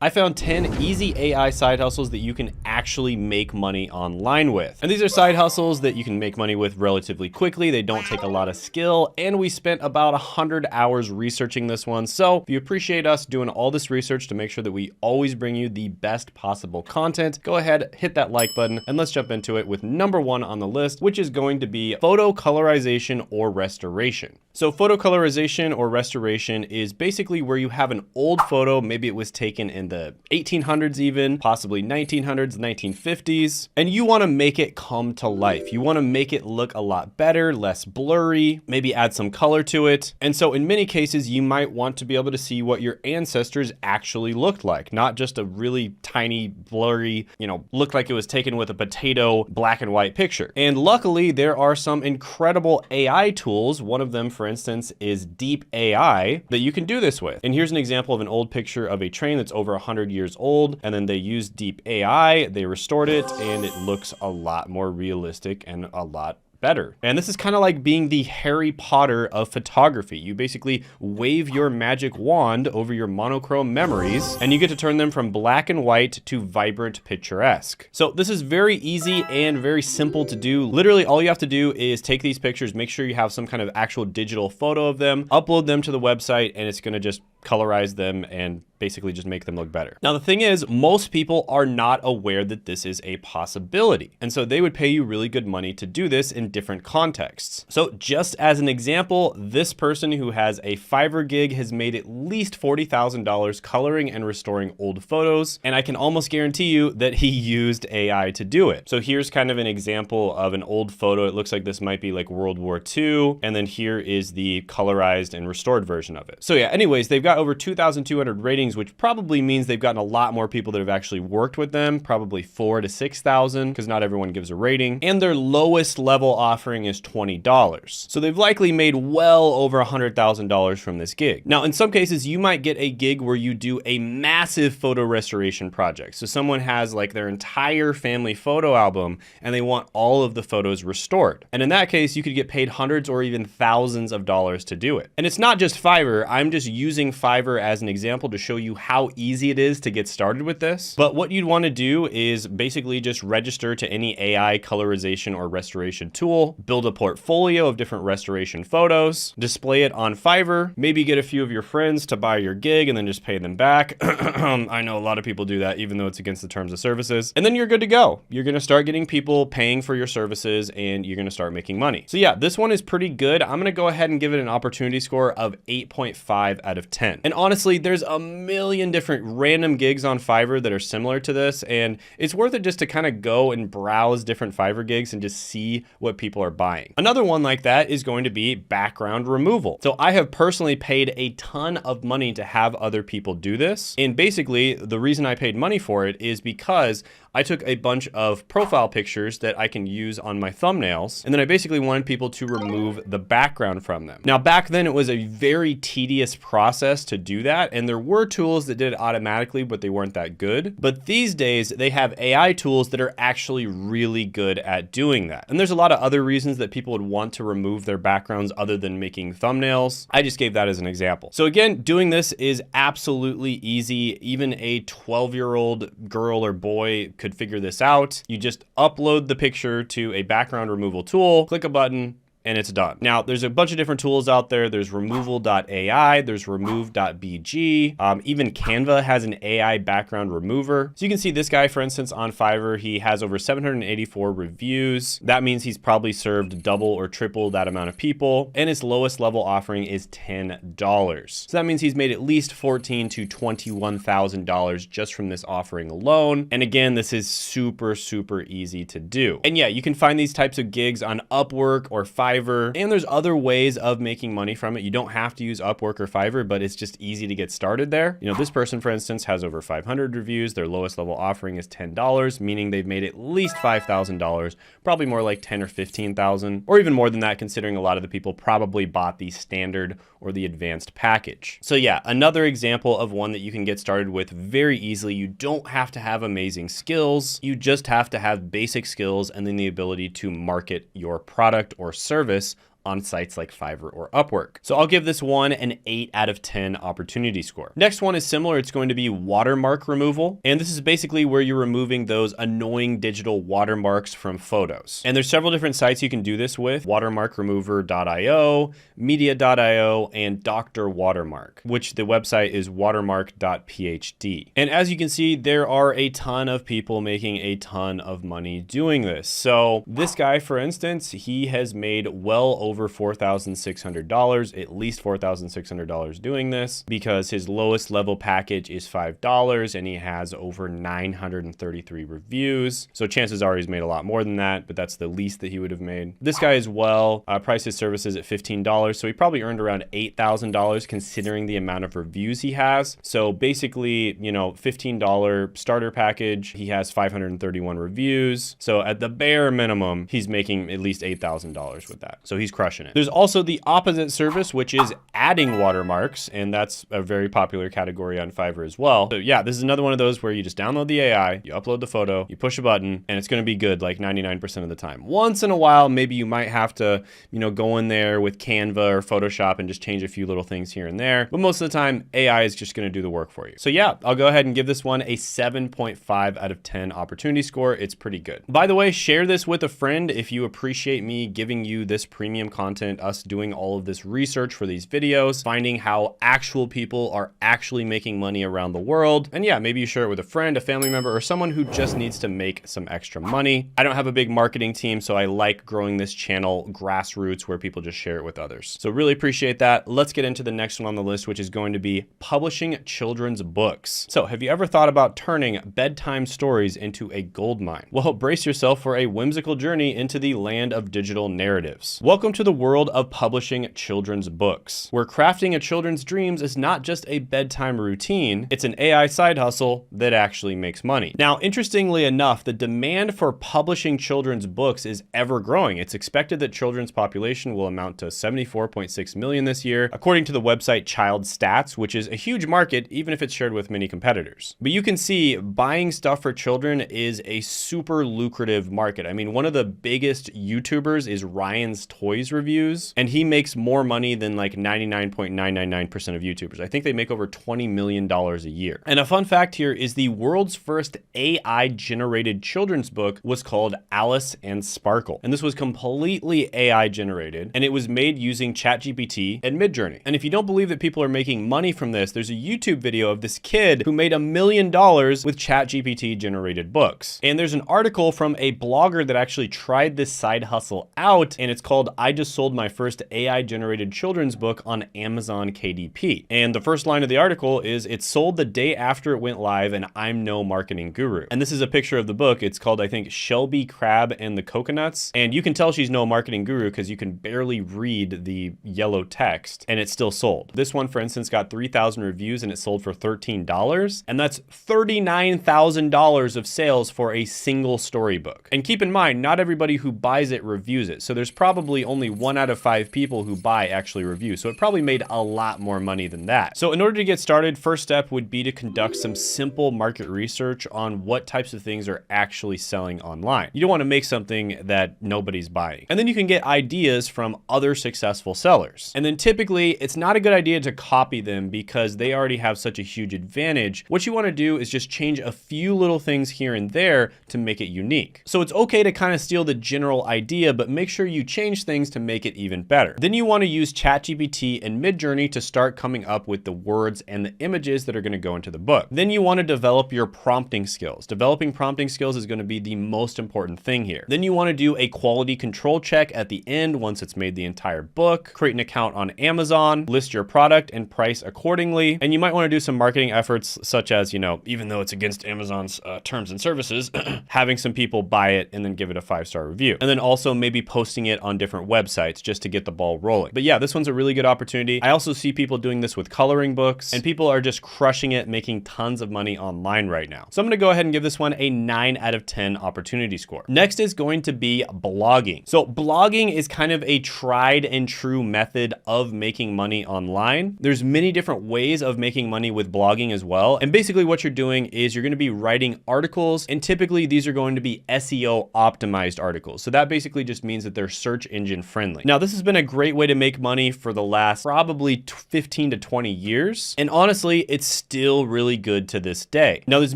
I found 10 easy AI side hustles that you can actually make money online with. And these are side hustles that you can make money with relatively quickly. They don't take a lot of skill, and we spent about 100 hours researching this one. So if you appreciate us doing all this research to make sure that we always bring you the best possible content, go ahead, hit that like button, and let's jump into it with number 1 on the list, which is going to be photo colorization or restoration. So photo colorization or restoration is basically where you have an old photo, maybe it was taken in the 1800s even, possibly 1900s, 1950s, and you want to make it come to life. You want to make it look a lot better, less blurry, maybe add some color to it. And so in many cases, you might want to be able to see what your ancestors actually looked like, not just a really tiny, blurry, looked like it was taken with a potato black and white picture. And luckily, there are some incredible AI tools. One of them, for instance, is Deep AI that you can do this with. And here's an example of an old picture of a train that's over 100 years old. And then they used Deep AI, they restored it, and it looks a lot more realistic and a lot better. And this is kind of like being the Harry Potter of photography. You basically wave your magic wand over your monochrome memories and you get to turn them from black and white to vibrant picturesque. So this is very easy and very simple to do. Literally all you have to do is take these pictures, make sure you have some kind of actual digital photo of them, upload them to the website, and it's going to just colorize them and basically just make them look better. Now, the thing is, most people are not aware that this is a possibility. And so they would pay you really good money to do this in different contexts. So just as an example, this person who has a Fiverr gig has made at least $40,000 coloring and restoring old photos. And I can almost guarantee you that he used AI to do it. So here's kind of an example of an old photo. It looks like this might be like World War II. And then here is the colorized and restored version of it. So yeah, anyways, they've got over 2,200 ratings, which probably means they've gotten a lot more people that have actually worked with them, probably 4,000 to 6,000, because not everyone gives a rating. And their lowest level offering is $20. So they've likely made well over $100,000 from this gig. Now, in some cases, you might get a gig where you do a massive photo restoration project. So someone has like their entire family photo album and they want all of the photos restored. And in that case, you could get paid hundreds or even thousands of dollars to do it. And it's not just Fiverr. I'm just using Fiverr as an example to show you how easy it is to get started with this. But what you'd want to do is basically just register to any AI colorization or restoration tool, build a portfolio of different restoration photos, display it on Fiverr, maybe get a few of your friends to buy your gig and then just pay them back. I know a lot of people do that, even though it's against the terms of services. And then you're good to go. You're going to start getting people paying for your services and you're going to start making money. So yeah, this one is pretty good. I'm going to go ahead and give it an opportunity score of 8.5 out of 10. And honestly, there's a million different random gigs on Fiverr that are similar to this, and it's worth it just to kind of go and browse different Fiverr gigs and just see what people are buying. Another one like that is going to be background removal. So I have personally paid a ton of money to have other people do this. And basically the reason I paid money for it is because I took a bunch of profile pictures that I can use on my thumbnails, and then I basically wanted people to remove the background from them. Now, back then it was a very tedious process to do that, and there were tools that did it automatically, but they weren't that good. But these days, they have AI tools that are actually really good at doing that. And there's a lot of other reasons that people would want to remove their backgrounds other than making thumbnails. I just gave that as an example. So again, doing this is absolutely easy. Even a 12-year-old girl or boy could figure this out. You just upload the picture to a background removal tool, click a button, and it's done. Now, there's a bunch of different tools out there. There's removal.ai, there's remove.bg. Even Canva has an AI background remover. So you can see this guy, for instance, on Fiverr, he has over 784 reviews. That means he's probably served double or triple that amount of people. And his lowest level offering is $10. So that means he's made at least $14,000 to $21,000 just from this offering alone. And again, this is super, super easy to do. And yeah, you can find these types of gigs on Upwork or Fiverr. And there's other ways of making money from it. You don't have to use Upwork or Fiverr, but it's just easy to get started there. This person, for instance, has over 500 reviews. Their lowest level offering is $10, meaning they've made at least $5,000, probably more like 10 or 15,000, or even more than that, considering a lot of the people probably bought the standard or the advanced package. So yeah, another example of one that you can get started with very easily. You don't have to have amazing skills. You just have to have basic skills and then the ability to market your product or service on sites like Fiverr or Upwork. So I'll give this one an 8 out of 10 opportunity score. Next one is similar. It's going to be watermark removal. And this is basically where you're removing those annoying digital watermarks from photos. And there's several different sites you can do this with: watermarkremover.io, media.io, and Dr. Watermark, which the website is watermark.phd. And as you can see, there are a ton of people making a ton of money doing this. So this guy, for instance, he has made well over $4,600, at least $4,600 doing this, because his lowest level package is $5 and he has over 933 reviews. So chances are he's made a lot more than that, but that's the least that he would have made. This guy as well priced his services at $15. So he probably earned around $8,000 considering the amount of reviews he has. So basically, you know, $15 starter package, he has 531 reviews. So at the bare minimum, he's making at least $8,000 with that. So he's crushing it. There's also the opposite service, which is adding watermarks. And that's a very popular category on Fiverr as well. So yeah, this is another one of those where you just download the AI, you upload the photo, you push a button, and it's going to be good like 99% of the time. Once in a while, maybe you might have to, you know, go in there with Canva or Photoshop and just change a few little things here and there. But most of the time, AI is just going to do the work for you. So yeah, I'll go ahead and give this one a 7.5 out of 10 opportunity score. It's pretty good. By the way, share this with a friend if you appreciate me giving you this premium content, us doing all of this research for these videos, finding how actual people are actually making money around the world. And yeah, maybe you share it with a friend, a family member, or someone who just needs to make some extra money. I don't have a big marketing team, so I like growing this channel grassroots where people just share it with others. So really appreciate that. Let's get into the next one on the list, which is going to be publishing children's books. So have you ever thought about turning bedtime stories into a goldmine? Well, brace yourself for a whimsical journey into the land of digital narratives. Welcome to the world of publishing children's books, where crafting a children's dreams is not just a bedtime routine, it's an AI side hustle that actually makes money. Now, interestingly enough, the demand for publishing children's books is ever growing. It's expected that children's population will amount to 74.6 million this year, according to the website Child Stats, which is a huge market, even if it's shared with many competitors. But you can see buying stuff for children is a super lucrative market. I mean, one of the biggest YouTubers is Ryan's Toys Reviews, and he makes more money than like 99.999% of YouTubers. I think they make over $20 million a year. And a fun fact here is the world's first AI generated children's book was called Alice and Sparkle. And this was completely AI generated, and it was made using ChatGPT and Midjourney. And if you don't believe that people are making money from this, there's a YouTube video of this kid who made $1 million with ChatGPT generated books. And there's an article from a blogger that actually tried this side hustle out, and it's called I Just Sold My First AI Generated Children's Book on Amazon KDP. And the first line of the article is, "It sold the day after it went live and I'm no marketing guru." And this is a picture of the book. It's called, I think, Shelby Crab and the Coconuts. And you can tell she's no marketing guru because you can barely read the yellow text, and it's still sold. This one, for instance, got 3,000 reviews and it sold for $13. And that's $39,000 of sales for a single storybook. And keep in mind, not everybody who buys it reviews it. So there's probably only 1 out of 5 people who buy actually review. So it probably made a lot more money than that. So in order to get started, first step would be to conduct some simple market research on what types of things are actually selling online. You don't want to make something that nobody's buying. And then you can get ideas from other successful sellers. And then typically it's not a good idea to copy them because they already have such a huge advantage. What you want to do is just change a few little things here and there to make it unique. So it's okay to kind of steal the general idea, but make sure you change things to make it even better. Then you want to use ChatGPT and Midjourney to start coming up with the words and the images that are going to go into the book. Then you want to develop your prompting skills. Developing prompting skills is going to be the most important thing here. Then you want to do a quality control check at the end once it's made the entire book, create an account on Amazon, list your product and price accordingly. And you might want to do some marketing efforts such as, you know, even though it's against Amazon's terms and services, having some people buy it and then give it a 5-star review. And then also maybe posting it on different websites just to get the ball rolling. But yeah, this one's a really good opportunity. I also see people doing this with coloring books, and people are just crushing it, making tons of money online right now. So I'm going to go ahead and give this one a 9 out of 10 opportunity score. Next is going to be blogging. So blogging is kind of a tried and true method of making money online. There's many different ways of making money with blogging as well. And basically what you're doing is you're going to be writing articles, and typically these are going to be SEO optimized articles. So that basically just means that they're search engine friendly. Now, this has been a great way to make money for the last probably 15 to 20 years. And honestly, it's still really good to this day. Now, there's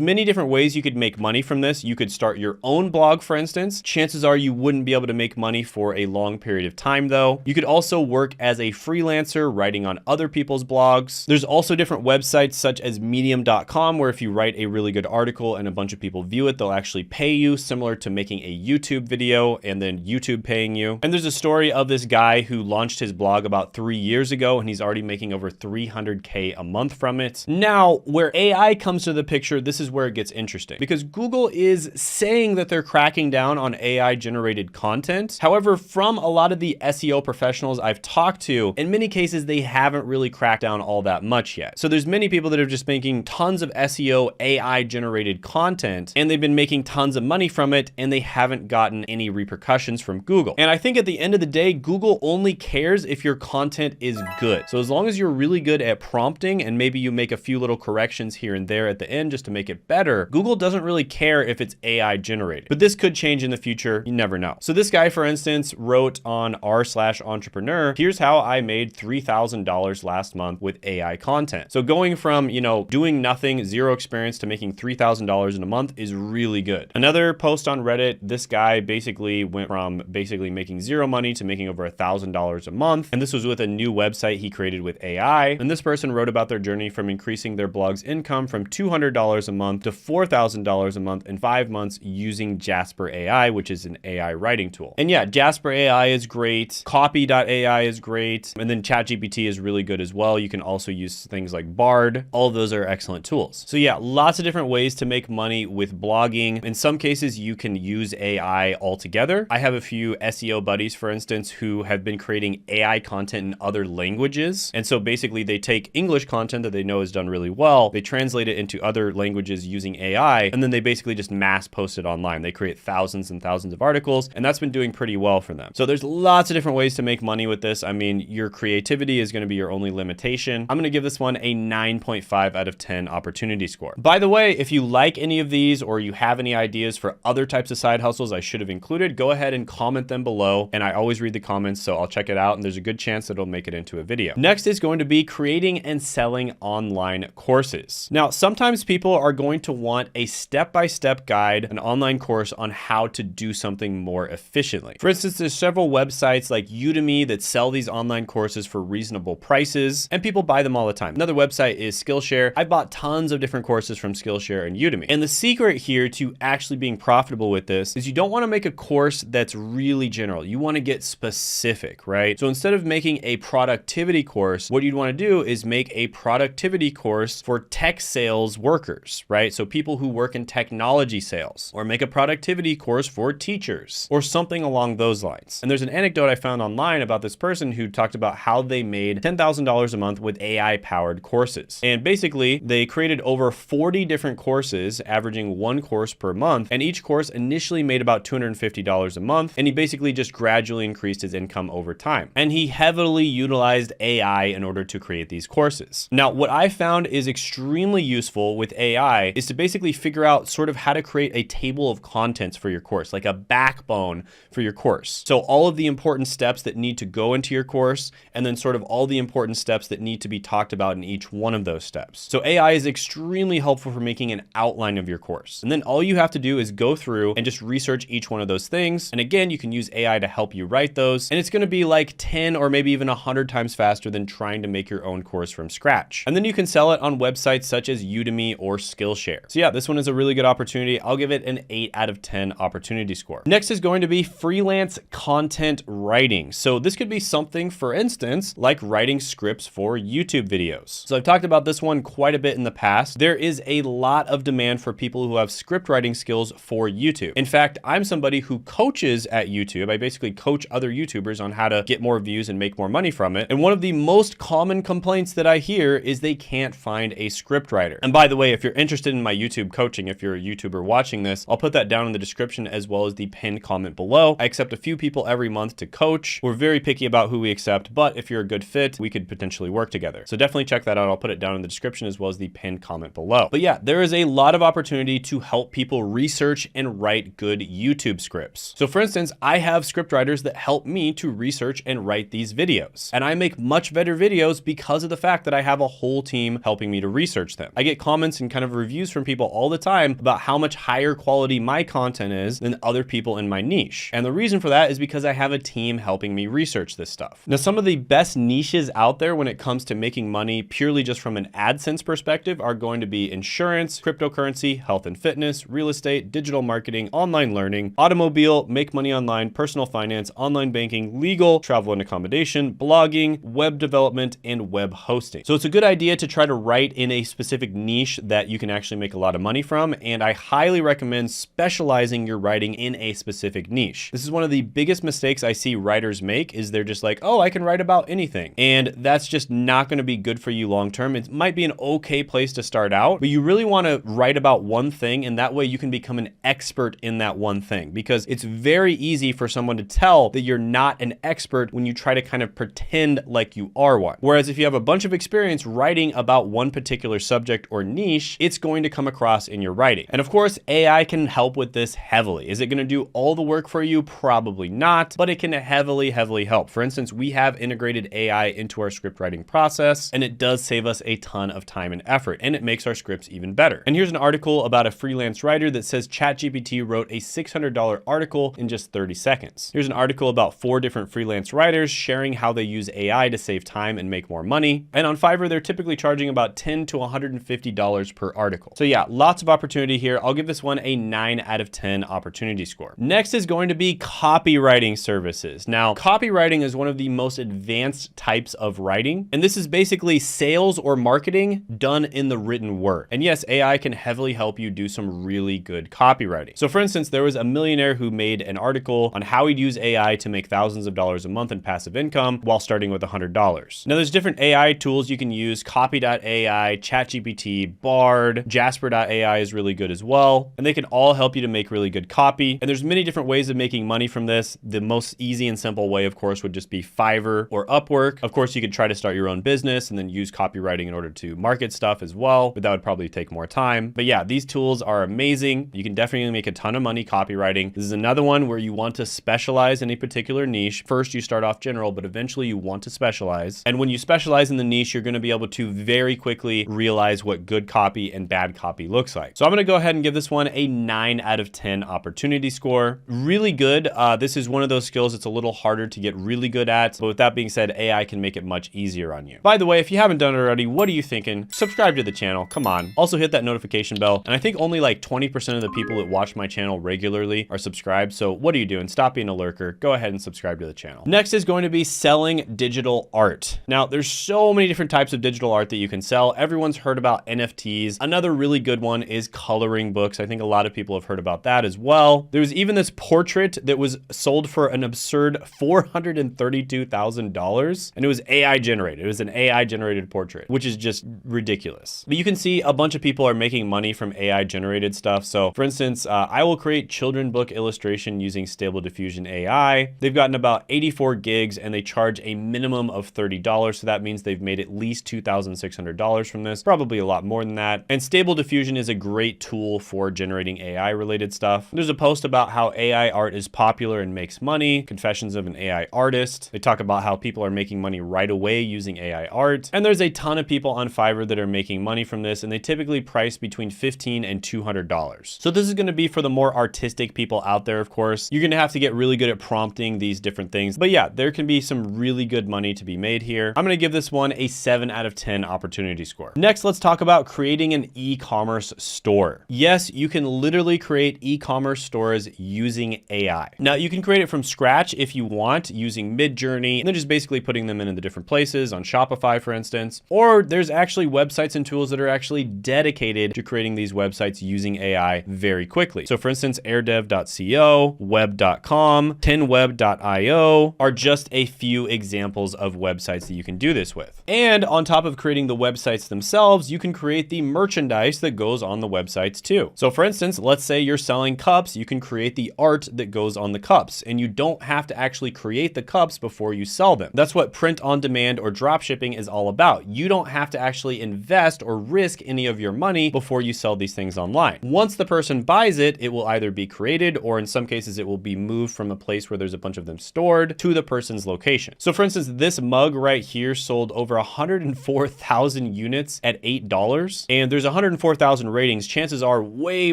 many different ways you could make money from this. You could start your own blog, for instance. Chances are you wouldn't be able to make money for a long period of time though. You could also work as a freelancer writing on other people's blogs. There's also different websites such as medium.com where if you write a really good article and a bunch of people view it, they'll actually pay you, similar to making a YouTube video and then YouTube paying you. And there's a story of this guy who launched his blog about 3 years ago and he's already making over $300K a month from it. Now, where AI comes to the picture, this is where it gets interesting because Google is saying that they're cracking down on AI generated content. However, from a lot of the SEO professionals I've talked to, in many cases, they haven't really cracked down all that much yet. So there's many people that are just making tons of SEO AI generated content and they've been making tons of money from it and they haven't gotten any repercussions from Google. And I think at the end of the day, Google only cares if your content is good. So as long as you're really good at prompting and maybe you make a few little corrections here and there at the end just to make it better, Google doesn't really care if it's AI generated. But this could change in the future. You never know. So this guy, for instance, wrote on r/entrepreneur, here's how I made $3,000 last month with AI content. So going from, doing nothing, zero experience to making $3,000 in a month is really good. Another post on Reddit, this guy basically went from making zero money to making over $1,000 a month. And this was with a new website he created with AI. And this person wrote about their journey from increasing their blog's income from $200 a month to $4,000 a month in 5 months using Jasper AI, which is an AI writing tool. And yeah, Jasper AI is great. Copy.ai is great. And then ChatGPT is really good as well. You can also use things like Bard. All of those are excellent tools. So yeah, lots of different ways to make money with blogging. In some cases, you can use AI altogether. I have a few SEO buddies, for instance, who have been creating AI content in other languages. And so basically they take English content that they know is done really well, they translate it into other languages using AI, and then they basically just mass post it online. They create thousands and thousands of articles, and that's been doing pretty well for them. So there's lots of different ways to make money with this. I mean, your creativity is going to be your only limitation. I'm going to give this one a 9.5 out of 10 opportunity score. By the way, if you like any of these or you have any ideas for other types of side hustles I should have included, go ahead and comment them below. And I always read the comments, so I'll check it out. And there's a good chance that it'll make it into a video. Next is going to be creating and selling online courses. Now, sometimes people are going to want a step-by-step guide, an online course on how to do something more efficiently. For instance, there's several websites like Udemy that sell these online courses for reasonable prices, and people buy them all the time. Another website is Skillshare. I bought tons of different courses from Skillshare and Udemy. And the secret here to actually being profitable with this is you don't want to make a course that's really general. You want to get specific, right? So instead of making a productivity course, what you'd want to do is make a productivity course for tech sales workers, right? So people who work in technology sales, or make a productivity course for teachers or something along those lines. And there's an anecdote I found online about this person who talked about how they made $10,000 a month with AI powered courses. And basically they created over 40 different courses, averaging one course per month. And each course initially made about $250 a month. And he basically just gradually increased his income over time. And he heavily utilized AI in order to create these courses. Now, what I found is extremely useful with AI is to basically figure out sort of how to create a table of contents for your course, like a backbone for your course. So all of the important steps that need to go into your course, and then sort of all the important steps that need to be talked about in each one of those steps. So AI is extremely helpful for making an outline of your course. And then all you have to do is go through and just research each one of those things. And again, you can use AI to help you write those. And it's going to be like 10 or maybe even 100 times faster than trying to make your own course from scratch. And then you can sell it on websites such as Udemy or Skillshare. So yeah, this one is a really good opportunity. I'll give it an 8 out of 10 opportunity score. Next is going to be freelance content writing. So this could be something, for instance, like writing scripts for YouTube videos. So I've talked about this one quite a bit in the past. There is a lot of demand for people who have script writing skills for YouTube. In fact, I'm somebody who coaches at YouTube. I basically coach other YouTubers on how to get more views and make more money from it. And one of the most common complaints that I hear is they can't find a script writer. And by the way, if you're interested in my YouTube coaching, if you're a YouTuber watching this, I'll put that down in the description as well as the pinned comment below. I accept a few people every month to coach. We're very picky about who we accept, but if you're a good fit, we could potentially work together. So definitely check that out. I'll put it down in the description as well as the pinned comment below. But yeah, there is a lot of opportunity to help people research and write good YouTube scripts. So for instance, I have script writers that help me to research and write these videos. And I make much better videos because of the fact that I have a whole team helping me to research them. I get comments and kind of reviews from people all the time about how much higher quality my content is than other people in my niche. And the reason for that is because I have a team helping me research this stuff. Now, some of the best niches out there when it comes to making money purely just from an AdSense perspective are going to be insurance, cryptocurrency, health and fitness, real estate, digital marketing, online learning, automobile, make money online, personal finance, online banking, legal, travel and accommodation, blogging, web development, and web hosting. So it's a good idea to try to write in a specific niche that you can actually make a lot of money from. And I highly recommend specializing your writing in a specific niche. This is one of the biggest mistakes I see writers make is they're just like, oh, I can write about anything. And that's just not going to be good for you long term. It might be an okay place to start out, but you really want to write about one thing, and that way you can become an expert in that one thing, because it's very easy for someone to tell that you're not an expert when you try to kind of pretend like you are one. Whereas if you have a bunch of experience writing about one particular subject or niche, it's going to come across in your writing. And of course, AI can help with this heavily. Is it going to do all the work for you? Probably not, but it can heavily help. For instance, we have integrated AI into our script writing process, and it does save us a ton of time and effort, and it makes our scripts even better. And here's an article about a freelance writer that says ChatGPT wrote a $600 article in just 30 seconds. Here's an article about 4 different freelance writers sharing how they use AI to save time and make more money. And on Fiverr, they're typically charging about $10 to $150 per article. So yeah, lots of opportunity here. I'll give this one a 9 out of 10 opportunity score. Next is going to be copywriting services. Now, copywriting is one of the most advanced types of writing, and this is basically sales or marketing done in the written word. And yes, AI can heavily help you do some really good copywriting. So for instance, there was a millionaire who made an article on how he'd use AI to make thousands of dollars a month in passive income while starting with $100. Now there's different AI tools you can use: Copy.ai, ChatGPT, Bard, Jasper.ai is really good as well. And they can all help you to make really good copy. And there's many different ways of making money from this. The most easy and simple way, of course, would just be Fiverr or Upwork. Of course, you could try to start your own business and then use copywriting in order to market stuff as well, but that would probably take more time. But yeah, these tools are amazing. You can definitely make a ton of money copywriting. This is another one where you want to specialize in a particular niche. First, you start off general, but eventually you want to specialize. And when you specialize in the niche, you're going to be able to very quickly realize what good copy and bad copy looks like. So I'm going to go ahead and give this one a 9 out of 10 opportunity score. Really good. This is one of those skills that's a little harder to get really good at. But with that being said, AI can make it much easier on you. By the way, if you haven't done it already, what are you thinking? Subscribe to the channel. Come on. Also hit that notification bell. And I think only like 20% of the people that watch my channel regularly are subscribed. So what are you doing? Stop being a lurker. Go ahead and subscribe to the channel. Next is going to be selling digital art. Now, there's so many different types of digital art that you can sell. Everyone's heard about NFTs. Another really good one is coloring books. I think a lot of people have heard about that as well. There was even this portrait that was sold for an absurd $432,000, and it was AI generated. It was an AI generated portrait, which is just ridiculous. But you can see a bunch of people are making money from AI generated stuff. So for instance, I will create children book illustration using Stable Diffusion AI. They've gotten about 84 gigs and they charge a minimum of $30. So that means they've made at least $2,600 from this, probably a lot more than that. And Stable Diffusion is a great tool for generating AI related stuff. There's a post about how AI art is popular and makes money. Confessions of an AI Artist. They talk about how people are making money right away using AI art. And there's a ton of people on Fiverr that are making money from this, and they typically price between $15 and $200. So this is going to be for the more artistic people out there, of course. You're going to have to get really good at prompting these different things. But yeah, there can be some really good money to be made here. I'm going to give this one a 7 out of 10 opportunity score. Next, let's talk about creating an e-commerce store. Yes, you can literally create e-commerce stores using AI. Now, you can create it from scratch if you want, using Midjourney, and then just basically putting them in the different places on Shopify, for instance. Or there's actually websites and tools that are actually dedicated to creating these websites using AI very quickly. So for instance, airdev.co, web.com, 10web.io are just a few examples of websites that you can do this with. And on top of creating the websites themselves, you can create the merchandise that goes on the websites too. So for instance, let's say you're selling cups, you can create the art that goes on the cups, and you don't have to actually create the cups before you sell them. That's what print on demand or drop shipping is all about. You don't have to actually invest or risk any of your money before you sell these things online. Once the person buys it, it will either be created, or in some cases it will be moved from a place where there's a a bunch of them stored to the person's location. So for instance, this mug right here sold over 104,000 units at $8, and there's 104,000 ratings. Chances are way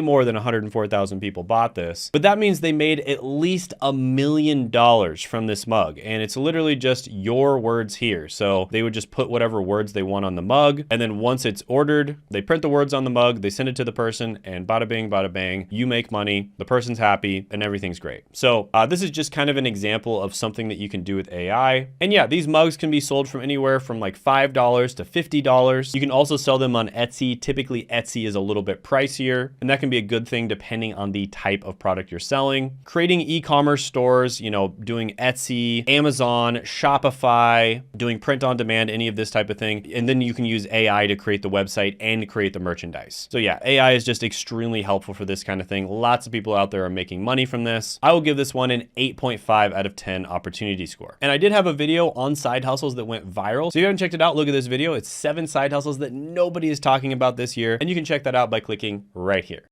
more than 104,000 people bought this, but that means they made at least $1 million from this mug, and it's literally just your words here. So they would just put whatever words they want on the mug, and then once it's ordered, they print the words on the mug, they send it to the person, and bada bing, bada bang, you make money, the person's happy, and everything's great. So this is just kind of an example of something that you can do with AI. And yeah, these mugs can be sold from anywhere from like $5 to $50. You can also sell them on Etsy. Typically, Etsy is a little bit pricier, and that can be a good thing depending on the type of product you're selling. Creating e-commerce stores, you know, doing Etsy, Amazon, Shopify, doing print on demand, any of this type of thing. And then you can use AI to create the website and create the merchandise. So yeah, AI is just extremely helpful for this kind of thing. Lots of people out there are making money from this. I will give this one an 8.5 out of 10 opportunity score. And I did have a video on side hustles that went viral. So if you haven't checked it out, look at this video. It's 7 side hustles that nobody is talking about this year. And you can check that out by clicking right here.